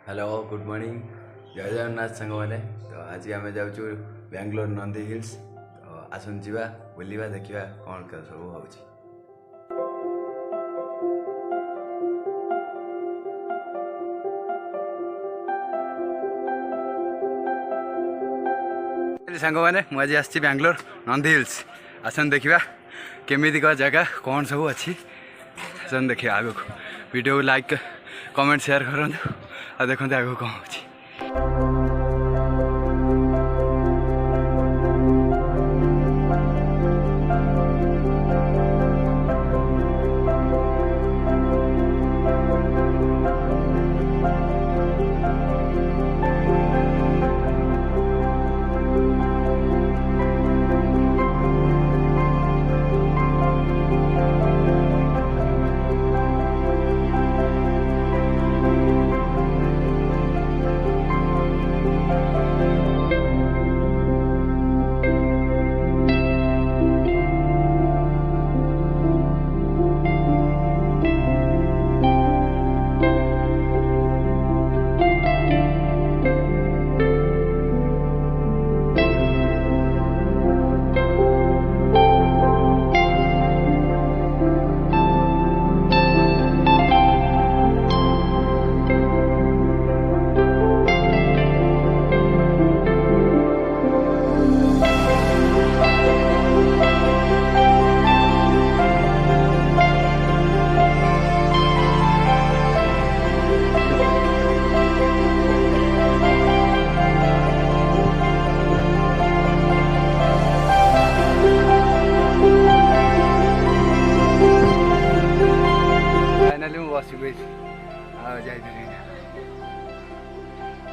Hello good morning जय जगन्नाथ सांग मैंने तो आज आम जाऊँ बेंगलोर नंदी हिल्स तो आसन जा बुलवा देखा कौन सब हो सांग मैंने मुझे आसी बेंगलोर नंदी हिल्स आसन देखा केमी का जगह कौन सब अच्छी आसन देखिए आग को वीडियो को लाइक कमेंट शेयर करूँ आ देखते आगे कौन हो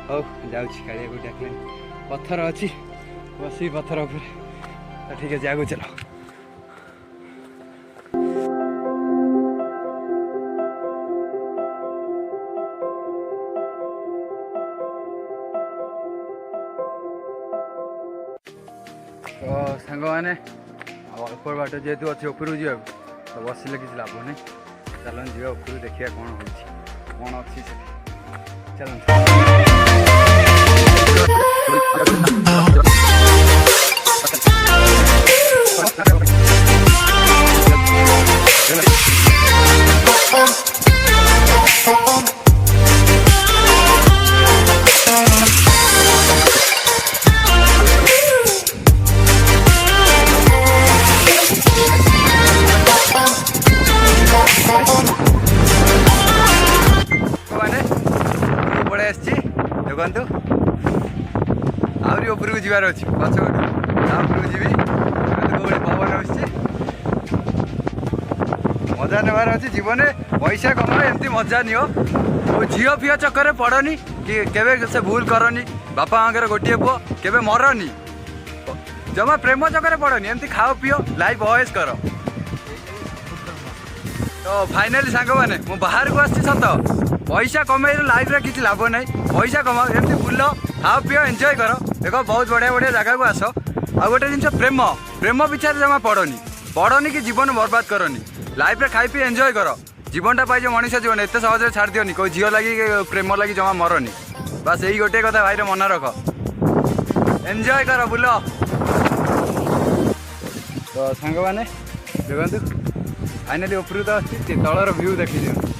हौ जाऊँ कालिया को डाक पत्थर अच्छी बस पत्थर उपर ठीक है जागो चलो तो सांग मैंने अल्प बाट जेहतु अच्छे उपरू जा तो बसिले किसी लाभ नहीं चलन जा उपरू देखिए कौन हो कौन अच्छी चलन देखु आहरी उपरକୁ ଯିବାର ଅଛି ପଛ ଉପରକୁ ଯିବି କୋଉଠି ପବନ ଆସୁଛି ମଜା ନେବାର ଅଛି ଜୀବନରେ ପଇସା କମାଅ ଏମିତି ମଜା ନିଅ ଆଉ ଝିଅ ଫିଅ ଚକ୍କରରେ ପଡ଼ନି କି କେବେ ସେ ଭୁଲ କରନି ବାପା ମାଙ୍କର ଗୋଟିଏ ପୁଅ କେବେ ମରନି ଜମା ପ୍ରେମ ଚକ୍କରରେ ପଡ଼ନି ଏମିତି ଖାଅ ପିଅ ଲାଇଫ୍ ଅଏସ୍ କର ତ ଫାଇନାଲି ସାଙ୍ଗମାନେ ମୁଁ ବାହାରକୁ ଆସିଛି ସତ पैसा कमाई लाइफ रे किसी लाभ नहीं पैसा कमाओ एमती बुल खाओ पिओ एंजॉय कर देख बहुत बढ़िया बढ़िया जगह को आस आ गोटे जिन प्रेम प्रेम पिछा जमा पड़नी कि जीवन बर्बाद करनी लाइफ रे खाई पी एंजॉय कर जीवनटा पाई मनीष जीवन एत सहज छाड़ दियोनी कोई झील लगी प्रेम लगी जमा मरनी बस यही गोटे कथा भाई मन रख एंजॉय कर बुल तो सांग मैंने देखु फाइनाली उपरू तो अच्छी तलर व्यू देखी दिखाँ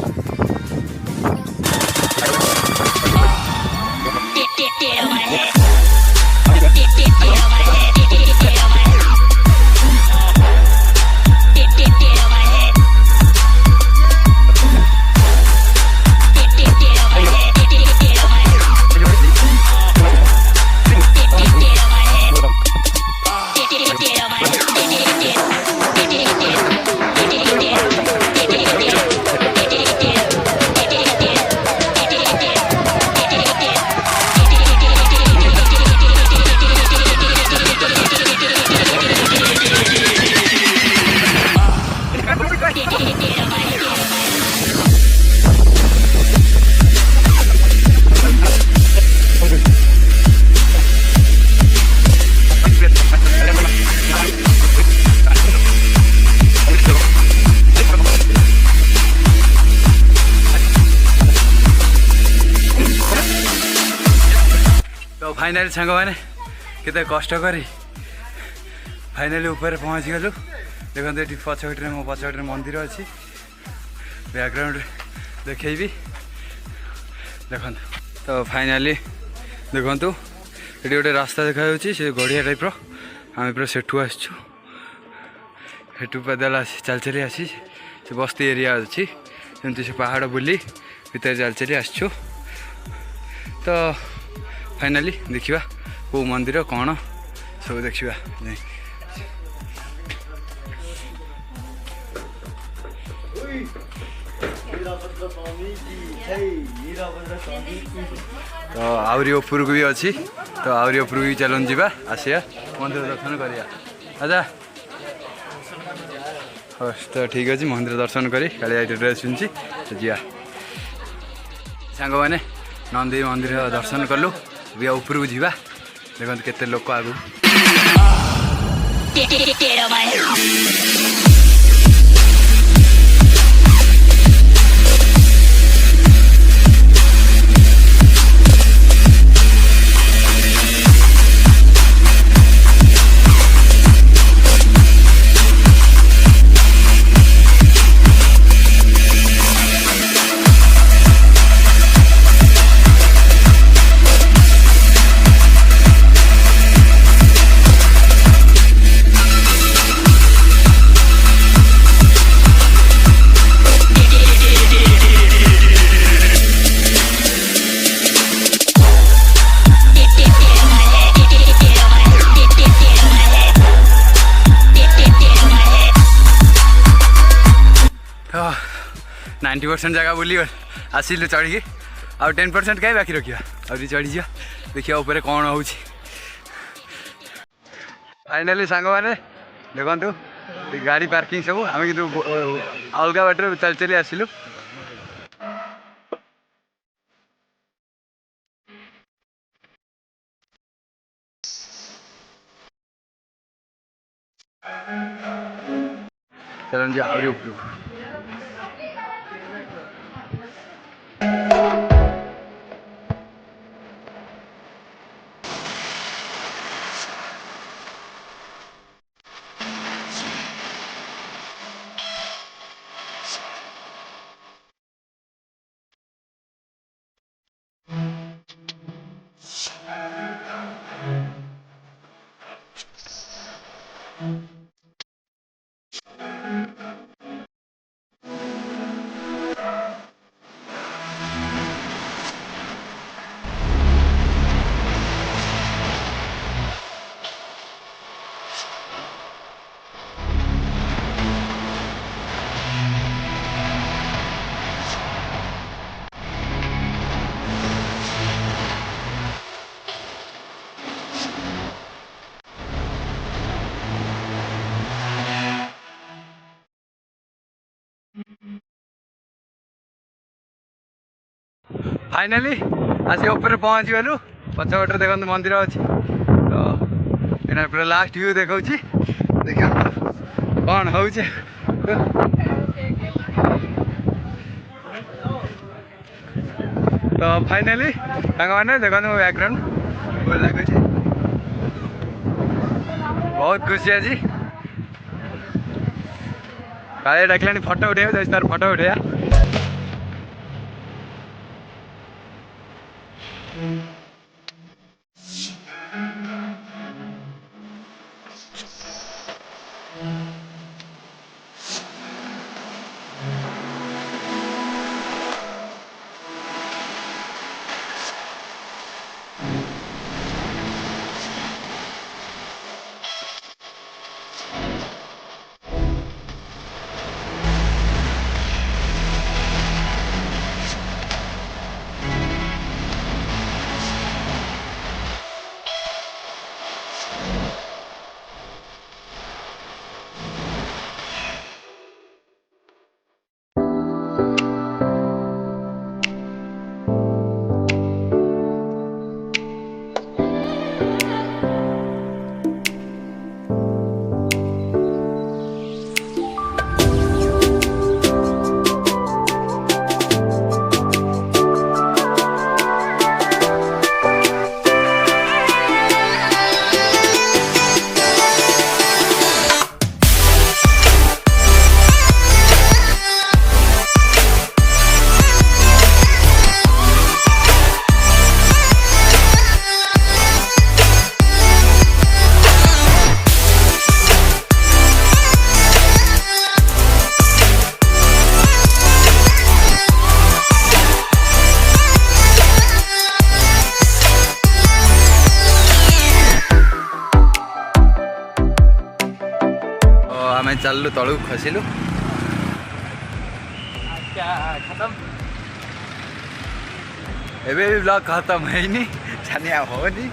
फाइनाली सांग मैंने केते कष्ट करी फाइनाली ऊपर पहुँची गलु देखते ये पछपटे मो पछपटे मंदिर अच्छी बैकग्राउंड देखी देखो तो फाइनाली देखु ये गोटे रास्ता देखा से गड़िया टाइप्र आम पूरा सेठू आसचु सेठू पैदल आसी चल चली आसी से बस्ती एरिया अच्छी एमती से पहाड़ बुली भीतर चल चली आसचु तो फाइनाली देखा कौ मंदिर कौन सब देखा तो आहरी ऊपर को भी अच्छी तो आहरी ऊपर भी चलन जावा आसिया मंदिर दर्शन करिया अच्छा हाँ तो ठीक अच्छे मंदिर दर्शन करी काली ड्रेस पिंधि तो जा सांग मैंने नंदी मंदिर दर्शन कलु भी ऊपर को जावा देखते केते लोक आगु तो 90% जगह बुली आसिलु चढ़ी आ 10% कहीं बाकी रखा आदि चढ़ी जा देखिए ऊपर कौन हो फाइनाली सांग मैंने देखु गाड़ी पार्किंग सब आम कि अलग बाटर चल चली आसिलु चलन जा आहरी ऊपर फाइनाली आसी ऊपर पहुँची गलु पछपटे देखते मंदिर अच्छी तो यहाँ पूरा लास्ट व्यू देखा देखिए कौन हो तो फाइनाली मैंने देखते मो बैकग्राउंड भल लगे बहुत खुशी आज काले डाकिलानी फोटो उठे तार फोटो उठेया आम चलू तलू खसिलु खत्म एबे भी ब्लॉग खत्म है छानिया होनी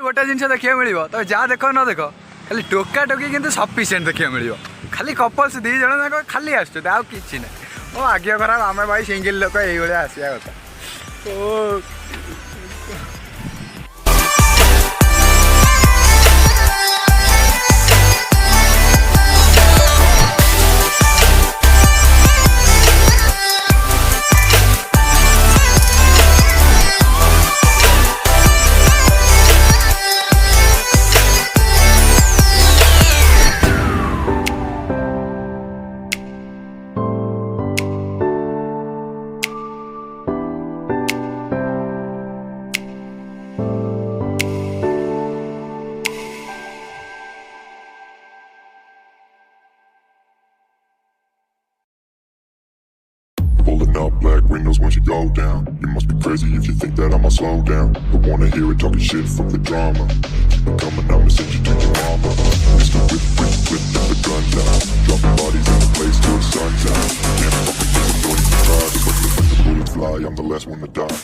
गोटे जिन देखा मिल तो जहाँ देख न देख खाली टोका टोकी कि सफिसीयंट देखा मिल खाली कपल्स दी जन जाक खाली आसुँ कि ना मो आज्ञा खराब आम भाई सिंगल लोक ये आसा कथा तो Pulling up black windows once you go down. You must be crazy if you think that I'ma slow down. Don't wanna hear it talking shit, fuck the drama. Keep it coming, I'ma send you to your mama. Mr. Whip, whip, whip, get the guns out. Dropping bodies in the place till the sun's out. Can't fuck with this, I'm going to try. But when the bullets fly, I'm the last one to die.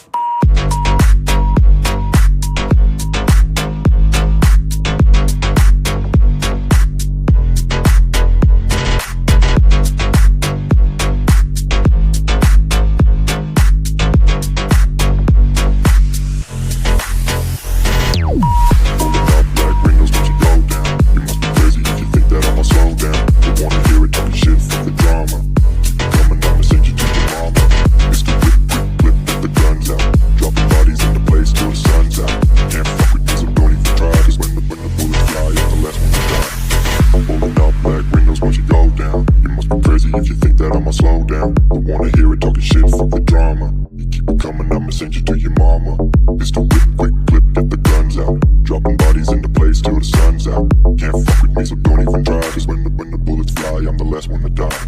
If you think that I'ma slow down, don't wanna hear it talking shit, fuck the drama. You keep it coming, I'ma send you to your mama. Mr. Whip, quick clip, get the guns out. Dropping bodies into place till the sun's out. Can't fuck with me, so don't even try. Cause when the bullets fly, I'm the last one to die.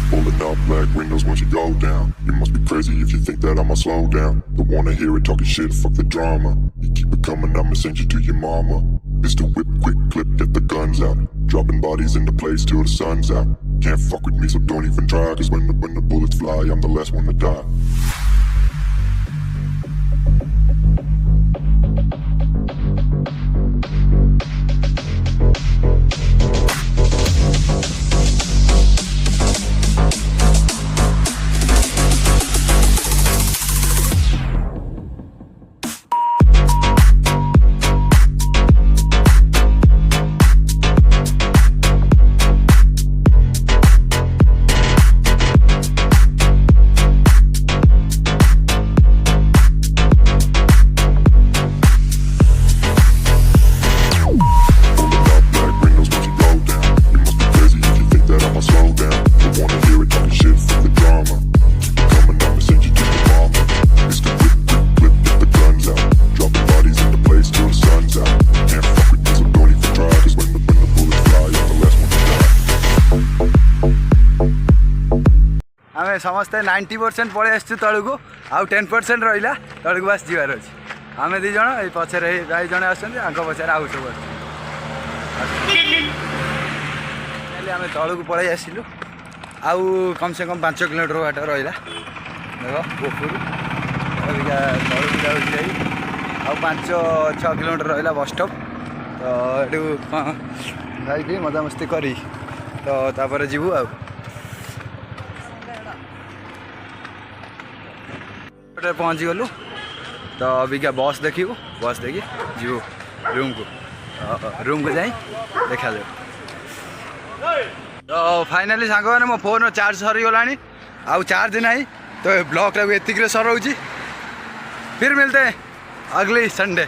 Pulling up black windows once you go down. You must be crazy if you think that I'ma slow down. Don't wanna hear it talking shit, fuck the drama. You keep it coming, I'ma send you to your mama. Mr. Whip, quick clip, get the guns out. Dropping bodies into place till the sun's out. Can't fuck with me, so don't even try. Cause when the bullets fly, I'm the last one to die. आम समस्ते 90% पलि आसु तलू आउ 10% रहा तलू बस जीवार अच्छे आम these ये पचर भाई जड़े आगे पचार आउ सब आम तलू पलि आसलु आउ कम से कम 5 किलोमीटर बाट रहा देख पोखर तलू जाऊँ आउ 5-6 किलोमीटर रहा बस स्टॉप तो ये मजामस्ती करी तो तापर जीवु ब्लॉक पहुँची गलु तो अबिका बस देखू बस देखी जीव रूम को जाई देखा जाए। तो फाइनाली सांग मैंने मो फोन चार्ज सरीगला आउ चार्ज नहीं तो ब्लॉग टाक एतिक सराउची। फिर मिलते हैं अगली संडे।